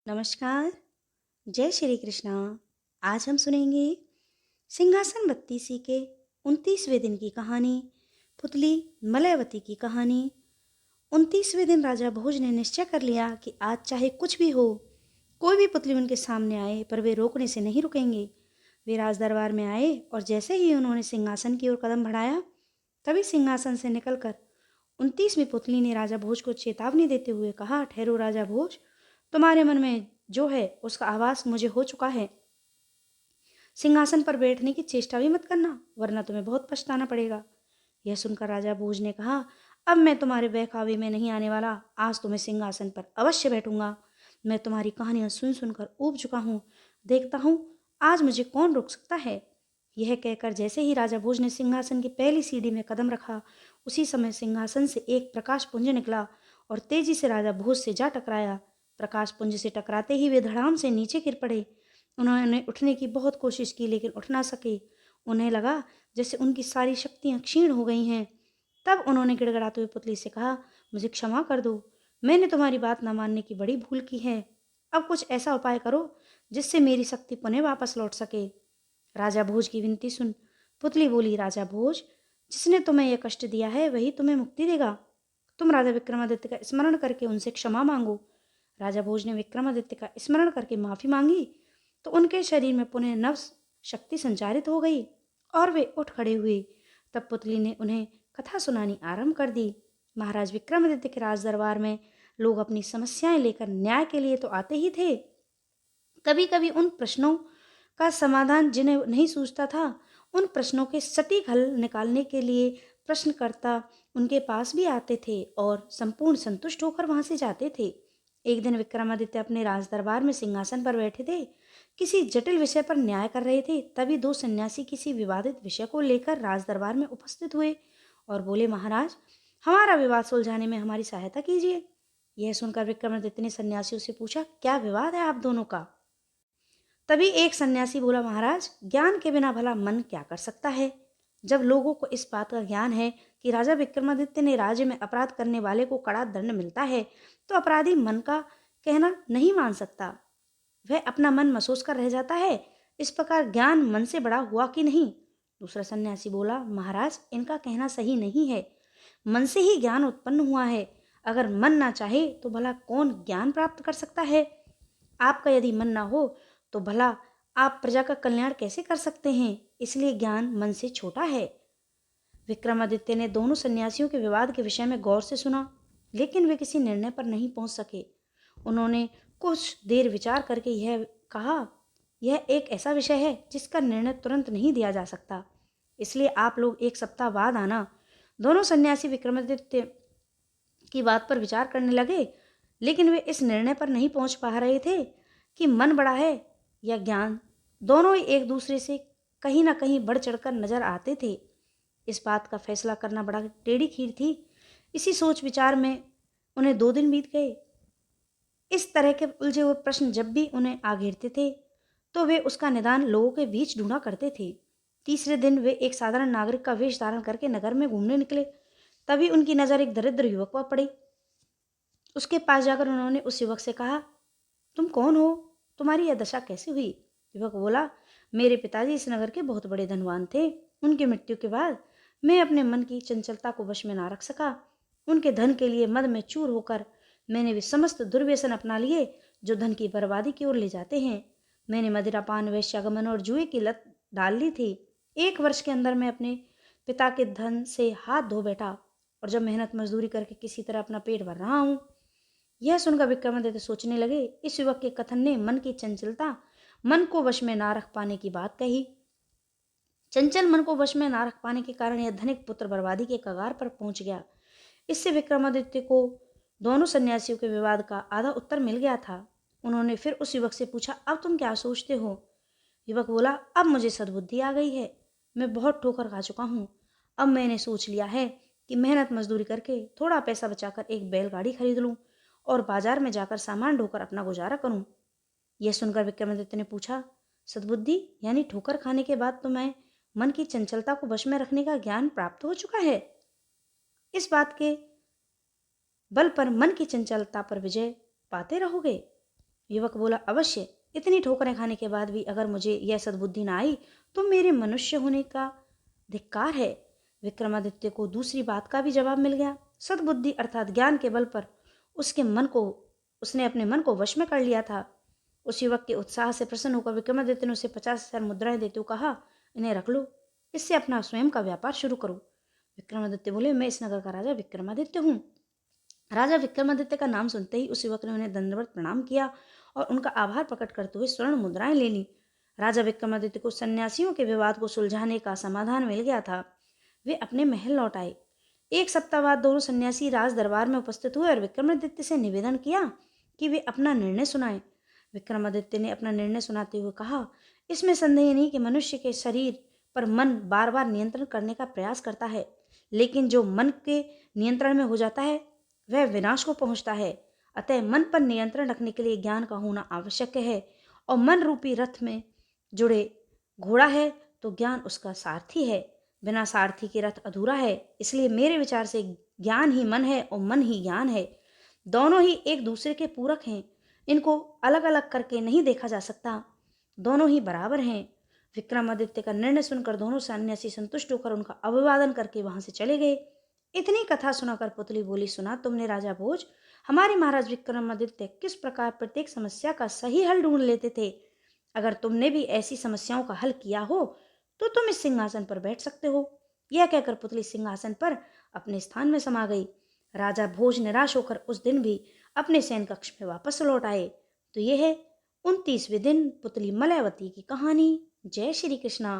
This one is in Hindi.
नमस्कार। जय श्री कृष्णा। आज हम सुनेंगे सिंहासन बत्तीसी के 29वें दिन की कहानी, पुतली मलयवती की कहानी। 29वें दिन राजा भोज ने निश्चय कर लिया कि आज चाहे कुछ भी हो, कोई भी पुतली उनके सामने आए पर वे रोकने से नहीं रुकेंगे। वे राज दरबार में आए और जैसे ही उन्होंने सिंहासन की ओर कदम बढ़ाया, तभी सिंहासन से निकलकर 29वीं पुतली ने राजा भोज को चेतावनी देते हुए कहा, ठहरो राजा भोज, तुम्हारे मन में जो है उसका आभास मुझे हो चुका है। सिंहासन पर बैठने की चेष्टा भी मत करना, वरना तुम्हें बहुत पछताना पड़ेगा। यह सुनकर राजा भोज ने कहा, अब मैं तुम्हारे बहकावे में नहीं आने वाला। आज तुम्हें सिंहासन पर अवश्य बैठूंगा। मैं तुम्हारी कहानियां सुन सुनकर ऊब चुका हूँ। देखता हूँ आज मुझे कौन रोक सकता है। यह कहकर जैसे ही राजा भोज ने सिंहासन की पहली सीढ़ी में कदम रखा, उसी समय सिंहासन से एक प्रकाश पुंज निकला और तेजी से राजा भोज से जा टकराया। प्रकाश पुंज से टकराते ही वे धड़ाम से नीचे गिर पड़े। उन्होंने उठने की बहुत कोशिश की लेकिन उठ ना सके। उन्हें लगा जैसे उनकी सारी शक्तियां क्षीण हो गई हैं। तब उन्होंने गिड़गिड़ाते हुए पुतली से कहा, मुझे क्षमा कर दो, मैंने तुम्हारी बात न मानने की बड़ी भूल की है। अब कुछ ऐसा उपाय करो जिससे मेरी शक्ति पुनः वापस लौट सके। राजा भोज की विनती सुन पुतली बोली, राजा भोज, जिसने तुम्हें यह कष्ट दिया है वही तुम्हें मुक्ति देगा। तुम राजा विक्रमादित्य का स्मरण करके उनसे क्षमा मांगो। राजा भोज ने विक्रमादित्य का स्मरण करके माफी मांगी तो उनके शरीर में पुनः नव शक्ति संचारित हो गई और वे उठ खड़े हुए। तब पुतली ने उन्हें कथा सुनानी आरंभ कर दी। महाराज विक्रमादित्य के राज दरबार में लोग अपनी समस्याएं लेकर न्याय के लिए तो आते ही थे। कभी कभी उन प्रश्नों का समाधान जिन्हें नहीं सूझता था, उन प्रश्नों के सटीक हल निकालने के लिए प्रश्नकर्ता उनके पास भी आते थे और संपूर्ण संतुष्ट होकर वहां से जाते थे। एक दिन विक्रमादित्य अपने राज दरबार में सिंहासन पर बैठे थे, किसी जटिल विषय पर न्याय कर रहे थे। तभी दो सन्यासी किसी विवादित विषय को लेकर राज दरबार में उपस्थित हुए और बोले, महाराज, हमारा विवाद सुलझाने में हमारी सहायता कीजिए। यह सुनकर विक्रमादित्य ने सन्यासियों से पूछा, क्या विवाद है आप दोनों का? तभी एक सन्यासी बोला, महाराज, ज्ञान के बिना भला मन क्या कर सकता है। जब लोगों को इस बात का ज्ञान है कि राजा विक्रमादित्य ने राज्य में अपराध करने वाले को कड़ा दंड मिलता है, तो अपराधी मन का कहना नहीं मान सकता। वह अपना मन महसूस कर रह जाता है। इस प्रकार ज्ञान मन से बड़ा हुआ कि नहीं? दूसरा सन्यासी बोला, महाराज, इनका कहना सही नहीं है। मन से ही ज्ञान उत्पन्न हुआ है। अगर मन ना चाहे तो भला कौन ज्ञान प्राप्त कर सकता है। आपका यदि मन ना हो तो भला आप प्रजा का कल्याण कैसे कर सकते हैं। इसलिए ज्ञान मन से छोटा है। विक्रमादित्य ने दोनों सन्यासियों के विवाद के विषय में गौर से सुना, लेकिन वे किसी निर्णय पर नहीं पहुंच सके। उन्होंने कुछ देर विचार करके यह कहा, यह एक ऐसा विषय है जिसका निर्णय तुरंत नहीं दिया जा सकता, इसलिए आप लोग एक सप्ताह बाद आना। दोनों सन्यासी विक्रमादित्य की बात पर विचार करने लगे, लेकिन वे इस निर्णय पर नहीं पहुंच पा रहे थे कि मन बड़ा है या ज्ञान। दोनों ही एक दूसरे से कहीं ना कहीं बढ़ चढ़कर नजर आते थे। इस बात का फैसला करना बड़ा टेढ़ी खीर थी। इसी सोच विचार में उन्हें 2 दिन बीत गए। इस तरह के उलझे हुए प्रश्न जब भी उन्हें आ घेरते थे तो वे उसका निदान लोगों के बीच ढूंढा करते थे। तीसरे दिन वे एक साधारण नागरिक का वेश धारण करके नगर में घूमने निकले। तभी उनकी नजर एक दरिद्र युवक पर पड़ी। उसके पास जाकर उन्होंने उस युवक से कहा, तुम कौन हो? तुम्हारी यह दशा कैसे हुई? युवक बोला, मेरे पिताजी इस नगर के बहुत बड़े धनवान थे। उनकी मृत्यु के बाद मैं अपने मन की चंचलता को वश में ना रख सका। उनके धन के लिए मद में चूर होकर मैंने वे समस्त दुर्व्यसन अपना लिए जो धन की बर्बादी की ओर ले जाते हैं। मैंने मदिरापान, वेश्यागमन और जुए की लत डाल ली थी। 1 वर्ष के अंदर मैं अपने पिता के धन से हाथ धो बैठा और जब मेहनत मजदूरी करके किसी तरह अपना पेट भर रहा हूँ। यह सुनकर विक्रमादित्य सोचने लगे। इस युवक के कथन ने मन की चंचलता, मन को वश में ना रख पाने की बात कही। चंचल मन को वश में ना रख पाने के कारण यह धनिक पुत्र बर्बादी के कगार पर पहुंच गया। इससे विक्रमादित्य को दोनों सन्यासियों के विवाद का आधा उत्तर मिल गया था। उन्होंने फिर उस युवक से पूछा, अब तुम क्या सोचते हो? युवक बोला, अब मुझे सद्बुद्धि आ गई है। मैं बहुत ठोकर खा चुका हूँ। अब मैंने सोच लिया है कि मेहनत मजदूरी करके थोड़ा पैसा बचाकर एक बैलगाड़ी खरीद लूं और बाजार में जाकर सामान ढोकर अपना गुजारा करूं। यह सुनकर विक्रमादित्य ने पूछा, सद्बुद्धि यानी ठोकर खाने के बाद तुम्हें मन की चंचलता को वश में रखने का ज्ञान प्राप्त हो चुका है? इस बात के बल पर मन की चंचलता पर विजय पाते रहोगे? युवक बोला, अवश्य। इतनी ठोकरें खाने के बाद भी अगर मुझे यह सद्बुद्धि ना आई तो मेरे मनुष्य होने का धिक्कार है। विक्रमादित्य को दूसरी बात का भी जवाब मिल गया। सद्बुद्धि अर्थात ज्ञान के बल पर उसने अपने मन को वश में कर लिया था। उस युवक के उत्साह से प्रसन्न होकर विक्रमादित्य ने उसे 50,000 मुद्राएं देते हुए कहा, इन्हें रख लो, इससे अपना स्वयं का व्यापार शुरू करो। विक्रमादित्य बोले, मैं इस नगर का राजा विक्रमादित्य हूँ। राजा विक्रमादित्य का नाम सुनते ही उस युवक ने उन्हें दंडवत प्रणाम किया और उनका आभार प्रकट करते हुए स्वर्ण मुद्राएं ले ली। राजा विक्रमादित्य को सन्यासियों के विवाद को सुलझाने का समाधान मिल गया था। वे अपने महल लौट आए। एक सप्ताह बाद दोनों सन्यासी राज दरबार में उपस्थित हुए और विक्रमादित्य से निवेदन किया कि वे अपना निर्णय सुनाएं। विक्रमादित्य ने अपना निर्णय सुनाते हुए कहा, इसमें संदेह नहीं कि मनुष्य के शरीर पर मन बार बार नियंत्रण करने का प्रयास करता है, लेकिन जो मन के नियंत्रण में हो जाता है वह विनाश को पहुंचता है। अतः मन पर नियंत्रण रखने के लिए ज्ञान का होना आवश्यक है, और मन रूपी रथ में जुड़े घोड़ा है तो ज्ञान उसका सारथी है। बिना सारथी के रथ अधूरा है। इसलिए मेरे विचार से ज्ञान ही मन है और मन ही ज्ञान है। दोनों ही एक दूसरे के पूरक हैं। इनको अलग अलग करके नहीं देखा जा सकता। दोनों ही बराबर हैं। विक्रमादित्य का निर्णय सुनकर दोनों सन्यासी संतुष्ट होकर उनका अभिवादन करके वहां से चले गए। इतनी कथा सुनाकर पुतली बोली, सुना तुमने राजा भोज, हमारे महाराज विक्रमादित्य किस प्रकार प्रत्येक समस्या का सही हल ढूंढ लेते थे। अगर तुमने भी ऐसी समस्याओं का हल किया हो तो तुम इस सिंहासन पर बैठ सकते हो। यह कहकर पुतली सिंहासन पर अपने स्थान में समा गई। राजा भोज निराश होकर उस दिन भी अपने शयन कक्ष में वापस लौट आए। तो यह है 29वें दिन पुतली मलयवती की कहानी। जय श्री कृष्णा।